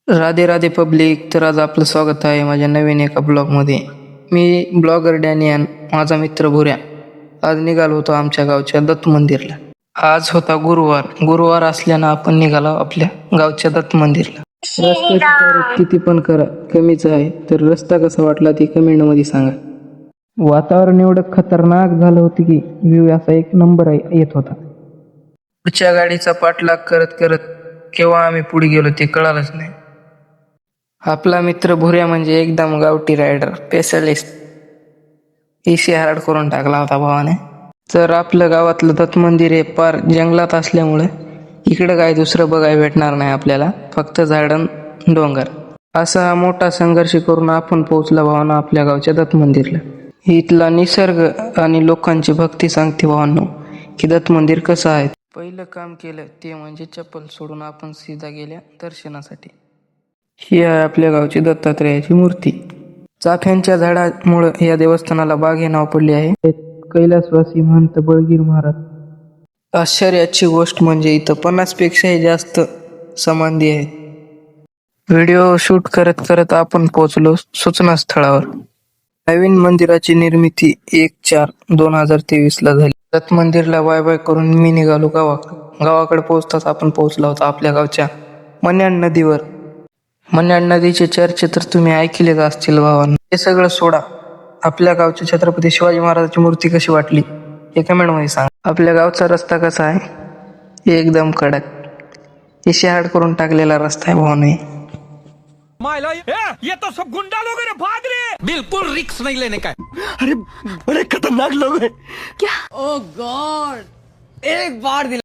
Radhe Radhe public. तर आज आपलं स्वागत आहे माझ्या नवीन एका ब्लॉगमध्ये. मी ब्लॉगर डॅनियन, माझा मित्र भुऱ्या आज निघालो होतो आमच्या गावच्या दत्त मंदिरला. आज होता गुरुवार असल्यानं आपण निघालो आपल्या गावच्या दत्त मंदिरला. रस्त्याची तारीख किती पण करा कमीच आहे, तर रस्ता कसा वाटला ते कमेंटमध्ये सांगा. वातावरण एवढं खतरनाक झालं होतं की व्ह्यू असा एक नंबर येत होता. पुढच्या गाडीचा पाठलाग करत करत केव्हा आम्ही पुढे गेलो ते कळालंच नाही. आपला मित्र भुऱ्या म्हणजे एकदम गावठी रायडर स्पेशलिस्ट. इसी हार्ड करून टाकला होता भावाने. तर आपलं गावातलं दत्त मंदिर हे पार जंगलात असल्यामुळे इकडं काय दुसरं बघायला भेटणार नाही आपल्याला, फक्त झाडं डोंगर. असा हा मोठा संघर्ष करून आपण पोहोचला भावांनो आपल्या गावच्या दत्त मंदिरला. इथला निसर्ग आणि लोकांची भक्ती सांगते भावांनो की दत्त मंदिर कसं आहे. पहिलं काम केलं ते म्हणजे चप्पल सोडून आपण सीधा गेल्या दर्शनासाठी. ही आहे आपल्या गावची दत्तात्रेयाची मूर्ती. चाफ्यांच्या झाडामुळे या देवस्थानाला बाग हे नाव पडले आहे. कैलासवासी महंत बळगीर महाराज. आश्चर्याची गोष्ट म्हणजे इथं 50 पेक्षाही जास्त समाधी आहेत. व्हिडिओ शूट करत करत आपण पोहोचलो सूचना स्थळावर. नवीन मंदिराची निर्मिती 1/4/2023 ला झाली. दत्त मंदिरला बाय बाय करून मी निघालो गावाकडे पोहोचताच आपण पोहोचलो होतो आपल्या गावच्या मन्याड नदीवर. मन्याड नदीचे चर्चे तर तुम्ही ऐकलेच असतील भावांनो. हे सगळं सोडा, आपल्या गावच्या छत्रपती शिवाजी महाराजांची मूर्ती कशी वाटली हे कमेंट मध्ये सांगा. आपल्या गावचा रस्ता कसा आहे, एकदम कडक इशी हार्ड करून टाकलेला रस्ता आहे भावाने. ये तो सब गुंडा लोग हैं, भाग रहे। बिल्कुल रिक्स नहीं लेने का। अरे बड़े खतरनाक लोग हैं. क्या? ओह गॉड, एक बार